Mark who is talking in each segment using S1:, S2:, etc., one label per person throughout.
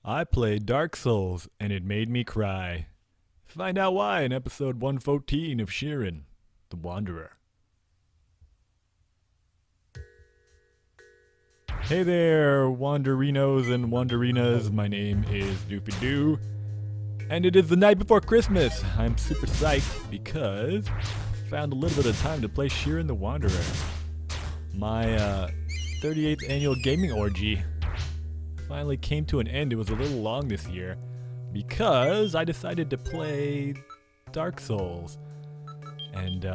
S1: I played Dark Souls, and it made me cry. Find out why in episode 114 of Shiren, the Wanderer. Hey there, Wanderinos and Wanderinas. My name is Doofy Doo, and it is the night before Christmas. I'm super psyched because I found a little bit of time to play Shiren the Wanderer. My 38th annual gaming orgy finally came to an end. It was a little long this year because I decided to play Dark Souls. And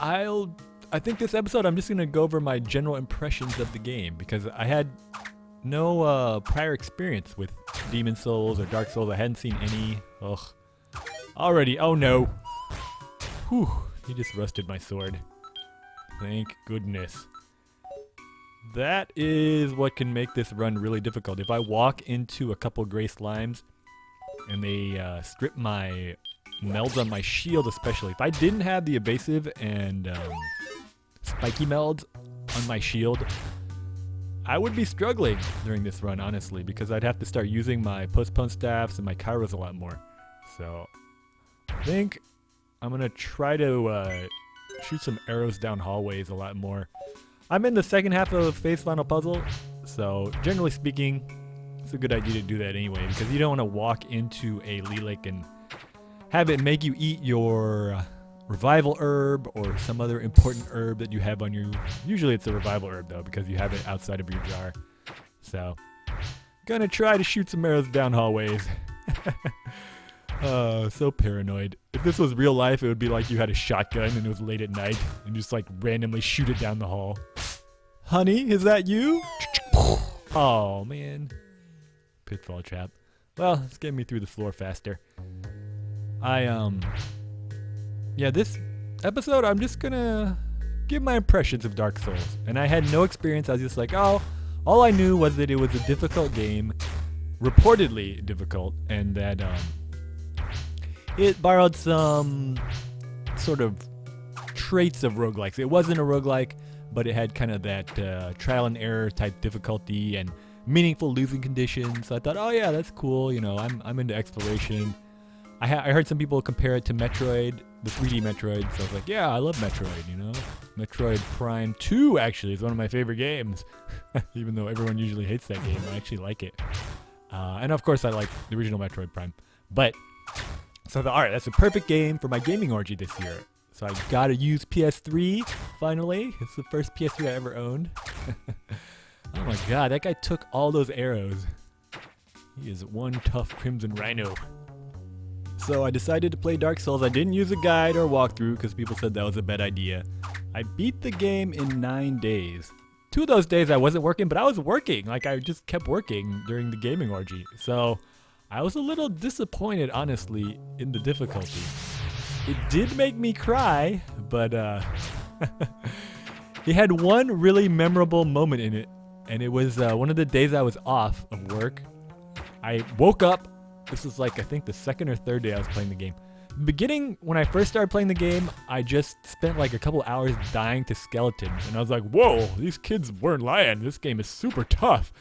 S1: I think this episode I'm just going to go over my general impressions of the game because I had no prior experience with Demon Souls or Dark Souls. I hadn't seen any. Ugh. Already. Oh no. Whew. He just rusted my sword. Thank goodness. That is what can make this run really difficult. If I walk into a couple gray slimes and they strip my melds on my shield especially. If I didn't have the evasive and spiky melds on my shield, I would be struggling during this run, honestly, because I'd have to start using my postpone staffs and my kairos a lot more. So I think I'm going to try to shoot some arrows down hallways a lot more. I'm in the second half of Faith's Final Puzzle, so generally speaking, it's a good idea to do that anyway, because you don't want to walk into a Lilac and have it make you eat your revival herb or some other important herb that you have on you. Usually it's a revival herb though, because you have it outside of your jar. So, gonna try to shoot some arrows down hallways. So paranoid. If this was real life, it would be like you had a shotgun and it was late at night and just like randomly shoot it down the hall. Honey, is that you? Oh man. Pitfall trap. Well, it's getting me through the floor faster. Yeah, this episode I'm just gonna give my impressions of Dark Souls. And I had no experience. I was just like, oh, all I knew was that it was a difficult game, reportedly difficult, and that it borrowed some sort of traits of roguelikes. It wasn't a roguelike, but it had kind of that trial and error type difficulty and meaningful losing conditions. So I thought, oh yeah, that's cool. You know, I'm into exploration. I heard some people compare it to Metroid, the 3D Metroid. So I was like, yeah, I love Metroid, you know. Metroid Prime 2 actually is one of my favorite games. Even though everyone usually hates that game, I actually like it. And of course I like the original Metroid Prime. But so I thought, alright, that's a perfect game for my gaming orgy this year. So I gotta use PS3, finally. It's the first PS3 I ever owned. Oh my god, that guy took all those arrows. He is one tough Crimson Rhino. So I decided to play Dark Souls. I didn't use a guide or walkthrough because people said that was a bad idea. I beat the game in 9 days. 2 of those days I wasn't working, but I was working. Like I just kept working during the gaming orgy. So I was a little disappointed, honestly, in the difficulty. It did make me cry, but it had one really memorable moment in it. And it was one of the days I was off of work. I woke up. This was like, I think the second or third day I was playing the game. The beginning, when I first started playing the game, I just spent like a couple hours dying to skeletons. And I was like, whoa, these kids weren't lying. This game is super tough.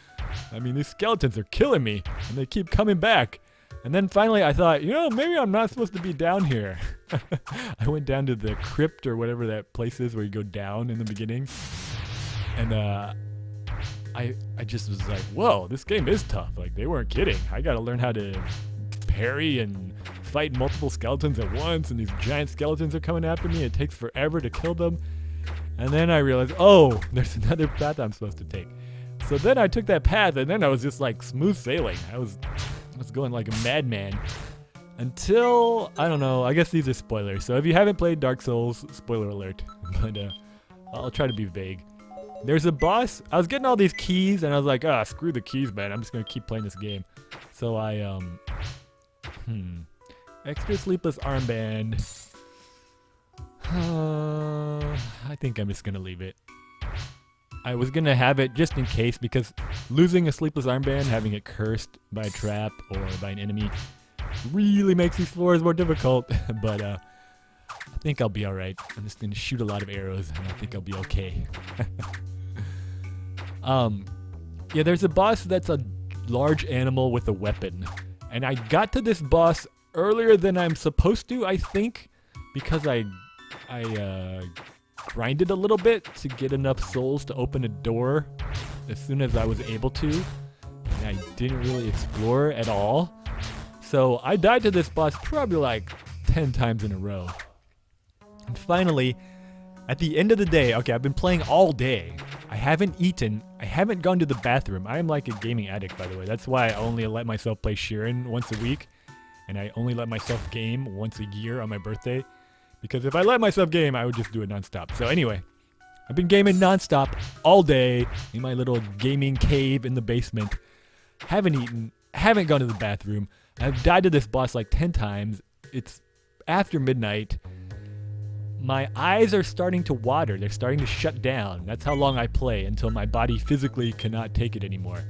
S1: I mean, these skeletons are killing me. And they keep coming back. And then finally I thought, you know, maybe I'm not supposed to be down here. I went down to the crypt or whatever that place is where you go down in the beginning. And I just was like, whoa, this game is tough. Like, they weren't kidding. I gotta learn how to parry and fight multiple skeletons at once, and these giant skeletons are coming after me. It takes forever to kill them. And then I realized, oh, there's another path I'm supposed to take. So then I took that path, and then I was just like smooth sailing. I was going like a madman. Until, I don't know, I guess these are spoilers. So if you haven't played Dark Souls, spoiler alert. But I'll try to be vague. There's a boss. I was getting all these keys, and I was like, ah, screw the keys, man. I'm just going to keep playing this game. So I, extra sleepless armband. I think I'm just going to leave it. I was going to have it just in case, because losing a sleepless armband, having it cursed by a trap or by an enemy, really makes these floors more difficult. But I think I'll be alright. I'm just going to shoot a lot of arrows, and I think I'll be okay. Yeah, there's a boss that's a large animal with a weapon. And I got to this boss earlier than I'm supposed to, I think, because I grinded a little bit to get enough souls to open a door as soon as I was able to. And I didn't really explore at all. So I died to this boss probably like 10 times in a row. And finally, at the end of the day, okay, I've been playing all day. I haven't eaten. I haven't gone to the bathroom. I am like a gaming addict, by the way. That's why I only let myself play Shiren once a week. And I only let myself game once a year on my birthday. Because if I let myself game, I would just do it nonstop. So anyway, I've been gaming nonstop all day in my little gaming cave in the basement. Haven't eaten. Haven't gone to the bathroom. I've died to this boss like 10 times. It's after midnight. My eyes are starting to water. They're starting to shut down. That's how long I play until my body physically cannot take it anymore.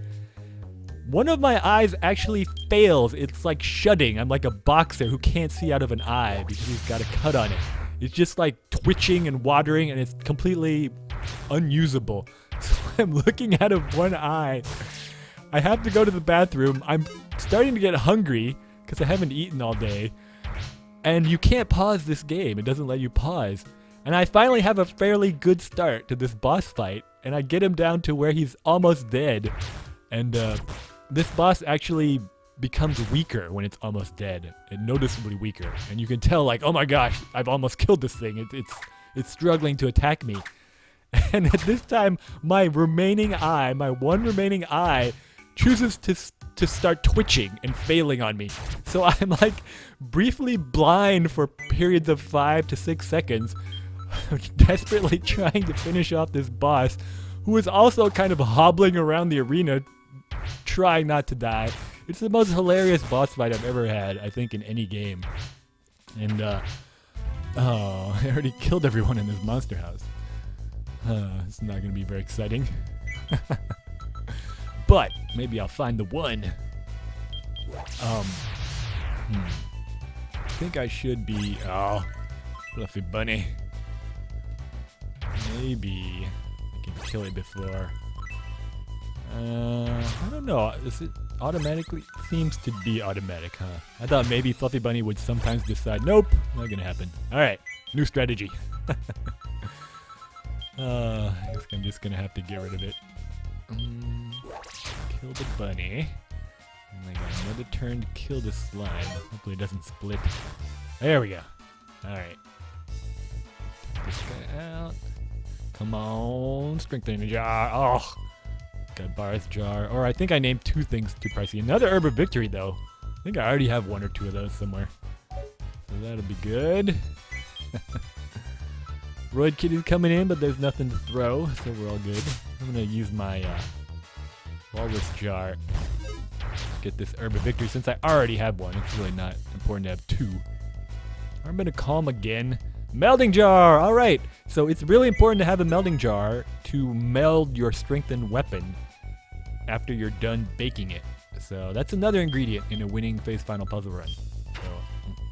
S1: One of my eyes actually fails. It's like shutting. I'm like a boxer who can't see out of an eye because he's got a cut on it. It's just like twitching and watering, and it's completely unusable. So I'm looking out of one eye. I have to go to the bathroom. I'm starting to get hungry because I haven't eaten all day. And you can't pause this game. It doesn't let you pause. And I finally have a fairly good start to this boss fight. And I get him down to where he's almost dead. And this boss actually becomes weaker when it's almost dead. And noticeably weaker. And you can tell, like, oh my gosh, I've almost killed this thing. It's struggling to attack me. And at this time, my one remaining eye, chooses to start twitching and failing on me. So I'm like briefly blind for periods of 5 to 6 seconds, desperately trying to finish off this boss who is also kind of hobbling around the arena trying not to die. It's the most hilarious boss fight I've ever had, I think, in any game. And I already killed everyone in this monster house. It's not gonna be very exciting. But maybe I'll find the one. I think I should be. Oh, fluffy bunny. Maybe I can kill it before. I don't know. Is it automatically? Seems to be automatic, huh? I thought maybe Fluffy Bunny would sometimes decide. Nope, not gonna happen. All right, new strategy. I guess I'm just gonna have to get rid of it. Kill the bunny. And I got another turn to kill the slime. Hopefully it doesn't split. There we go. Alright. Take this guy out. Come on. Strengthening jar. Oh. Got Bar's jar. Or I think I named 2 things too pricey. Another Herb of Victory though. I think I already have 1 or 2 of those somewhere. So that'll be good. Roid Kitty's coming in, but there's nothing to throw, so we're all good. I'm gonna use my walrus jar. Get this Herb of Victory since I already have 1. It's really not important to have 2. I'm gonna calm again. Melding jar! Alright, so it's really important to have a melding jar to meld your strengthened weapon after you're done baking it. So that's another ingredient in a winning phase final puzzle run. So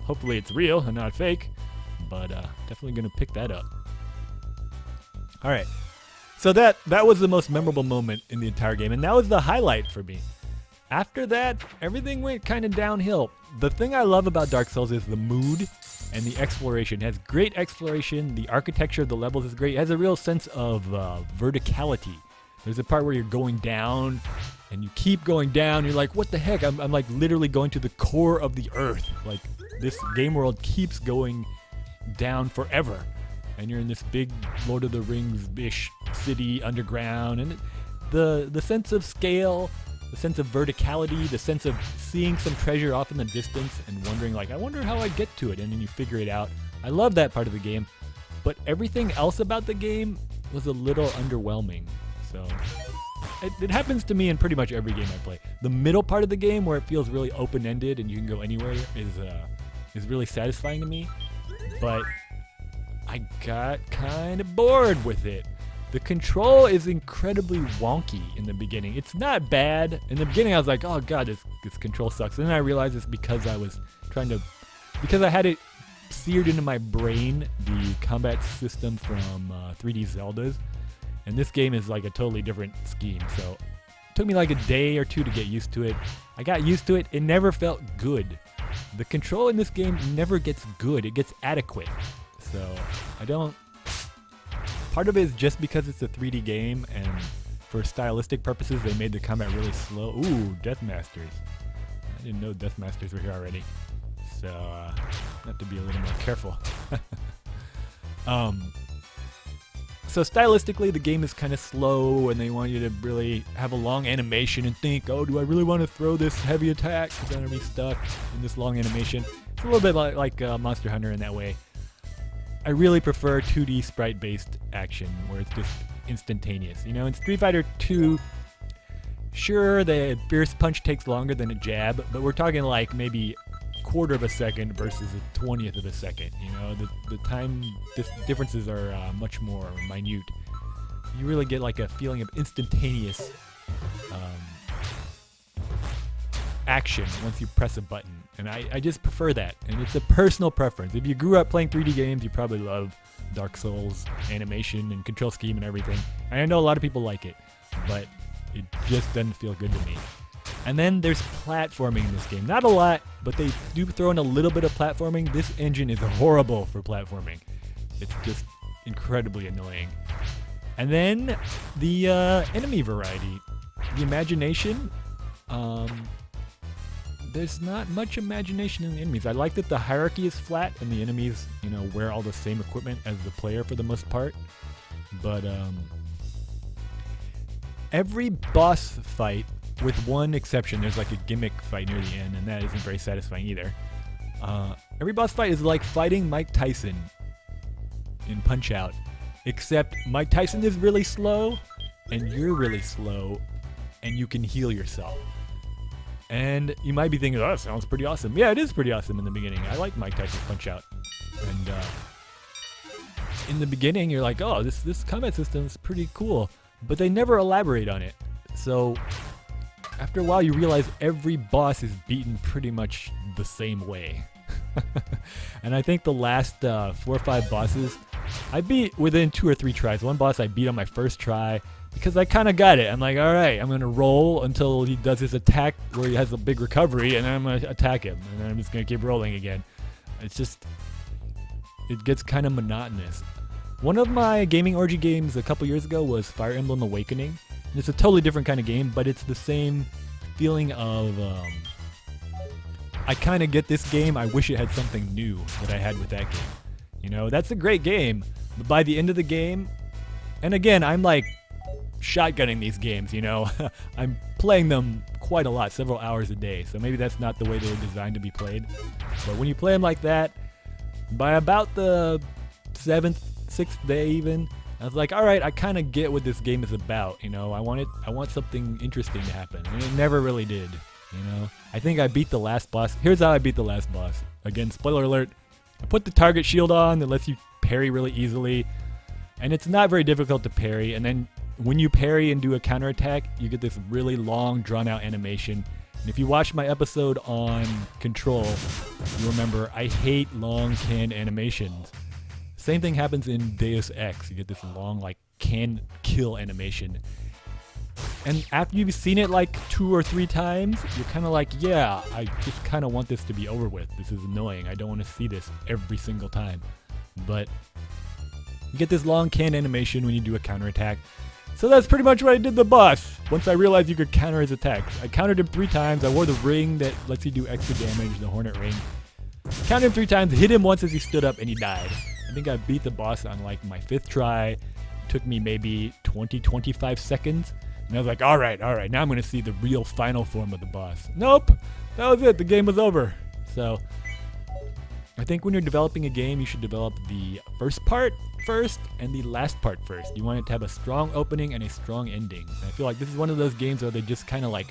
S1: hopefully it's real and not fake, but definitely gonna pick that up. Alright, so that was the most memorable moment in the entire game, and that was the highlight for me. After that, everything went kind of downhill. The thing I love about Dark Souls is the mood and the exploration. It has great exploration, the architecture of the levels is great. It has a real sense of verticality. There's a part where you're going down, and you keep going down, you're like, what the heck? I'm like literally going to the core of the earth. Like, this game world keeps going down forever. And you're in this big Lord of the Rings-ish city underground, and the sense of scale, the sense of verticality, the sense of seeing some treasure off in the distance and wondering, like, I wonder how I get to it, and then you figure it out. I love that part of the game, but everything else about the game was a little underwhelming. So it happens to me in pretty much every game I play. The middle part of the game, where it feels really open-ended and you can go anywhere, is really satisfying to me, but I got kind of bored with it. The control is incredibly wonky in the beginning. It's not bad. In the beginning, I was like, oh god, this control sucks. And then I realized it's because because I had it seared into my brain, the combat system from 3D Zeldas. And this game is like a totally different scheme. So Took me like a day or two to get used to it. I got used to it. It never felt good. The control in this game never gets good. It gets adequate. So I don't... Part of it is just because it's a 3D game, and for stylistic purposes, they made the combat really slow. Ooh, Death Masters. I didn't know Death Masters were here already. So I have to be a little more careful. So stylistically, the game is kind of slow, and they want you to really have a long animation and think, oh, do I really want to throw this heavy attack? Because I'm going to be stuck in this long animation. It's a little bit like Monster Hunter in that way. I really prefer 2D sprite-based action, where it's just instantaneous. You know, in Street Fighter 2, sure, the Fierce Punch takes longer than a jab, but we're talking like maybe quarter of a second versus a 20th of a second. You know, the time differences are much more minute. You really get like a feeling of instantaneous action once you press a button, and I just prefer that, and it's a personal preference. If you grew up playing 3D games, you probably love Dark Souls animation and control scheme and everything. And I know a lot of people like it, but it just doesn't feel good to me. And then there's platforming in this game. Not a lot, but they do throw in a little bit of platforming. This engine is horrible for platforming. It's just incredibly annoying. And then the enemy variety. The imagination. There's not much imagination in the enemies. I like that the hierarchy is flat and the enemies, you know, wear all the same equipment as the player for the most part. But every boss fight, with one exception, there's like a gimmick fight near the end, and that isn't very satisfying either. Every boss fight is like fighting Mike Tyson in Punch-Out, except Mike Tyson is really slow, and you're really slow, and you can heal yourself. And you might be thinking, oh, that sounds pretty awesome. Yeah, it is pretty awesome in the beginning. I like Mike Tyson's Punch-Out. And in the beginning, you're like, oh, this combat system is pretty cool. But they never elaborate on it. So after a while, you realize every boss is beaten pretty much the same way. And I think the last 4 or 5 bosses, I beat within 2 or 3 tries. One boss I beat on my first try because I kind of got it. I'm like, all right, I'm going to roll until he does his attack where he has a big recovery, and then I'm going to attack him. And then I'm just going to keep rolling again. It's just, it gets kind of monotonous. One of my gaming orgy games a couple years ago was Fire Emblem Awakening. It's a totally different kind of game, but it's the same feeling of, I kind of get this game, I wish it had something new that I had with that game. You know, that's a great game, but by the end of the game, and again, I'm like shotgunning these games, you know. I'm playing them quite a lot, several hours a day, so maybe that's not the way they were designed to be played. But when you play them like that, by about the 7th, 6th day even, I was like, all right, I kind of get what this game is about, you know. I want something interesting to happen, and it never really did, you know. I think I beat the last boss. Here's how I beat the last boss. Again, spoiler alert. I put the target shield on that lets you parry really easily, and it's not very difficult to parry. And then when you parry and do a counterattack, you get this really long, drawn-out animation. And if you watched my episode on Control, you remember I hate long canned animations. Same thing happens in Deus Ex. You get this long, like, can kill animation. And after you've seen it like 2 or 3 times, you're kind of like, yeah, I just kind of want this to be over with. This is annoying. I don't want to see this every single time. But you get this long canned animation when you do a counterattack. So that's pretty much what I did the boss. Once I realized you could counter his attacks. I countered him 3 times. I wore the ring that lets you do extra damage, the Hornet ring. Counted him 3 times, hit him once as he stood up, and he died. I think I beat the boss on like my 5th try. It took me maybe 20-25 seconds. And I was like, all right, now I'm going to see the real final form of the boss. Nope, that was it. The game was over. So I think when you're developing a game, you should develop the first part first and the last part first. You want it to have a strong opening and a strong ending. And I feel like this is one of those games where they just kind of like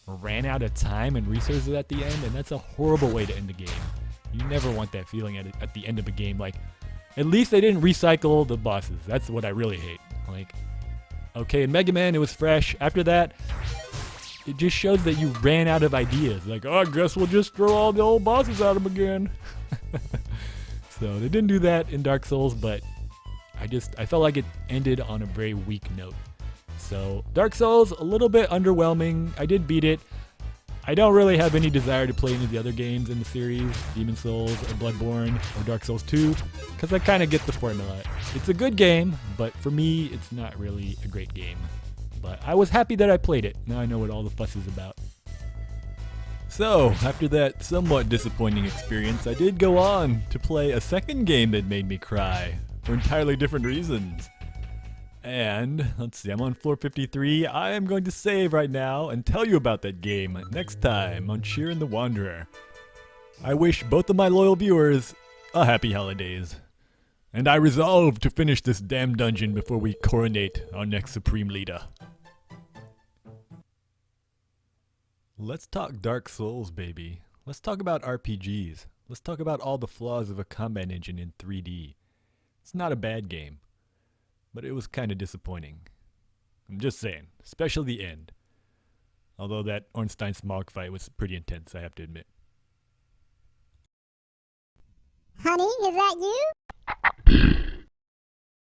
S1: ran out of time and resources at the end, and that's a horrible way to end a game. You never want that feeling at the end of a game. Like, at least they didn't recycle the bosses. That's what I really hate. Like, okay, in Mega Man, it was fresh. After that, it just shows that you ran out of ideas. Like, oh, I guess we'll just throw all the old bosses at them again. So they didn't do that in Dark Souls, but I felt like it ended on a very weak note. So Dark Souls, a little bit underwhelming. I did beat it. I don't really have any desire to play any of the other games in the series, Demon Souls or Bloodborne or Dark Souls 2, because I kind of get the formula. It's a good game, but for me, it's not really a great game. But I was happy that I played it. Now I know what all the fuss is about. So, after that somewhat disappointing experience, I did go on to play a second game that made me cry, for entirely different reasons. And, let's see, I'm on floor 53. I am going to save right now and tell you about that game next time on Shiren the Wanderer. I wish both of my loyal viewers a happy holidays. And I resolve to finish this damn dungeon before we coronate our next Supreme Leader. Let's talk Dark Souls, baby. Let's talk about RPGs. Let's talk about all the flaws of a combat engine in 3D. It's not a bad game, but it was kind of disappointing. I'm just saying, especially the end. Although that Ornstein Smog fight was pretty intense, I have to admit.
S2: Honey, is that you?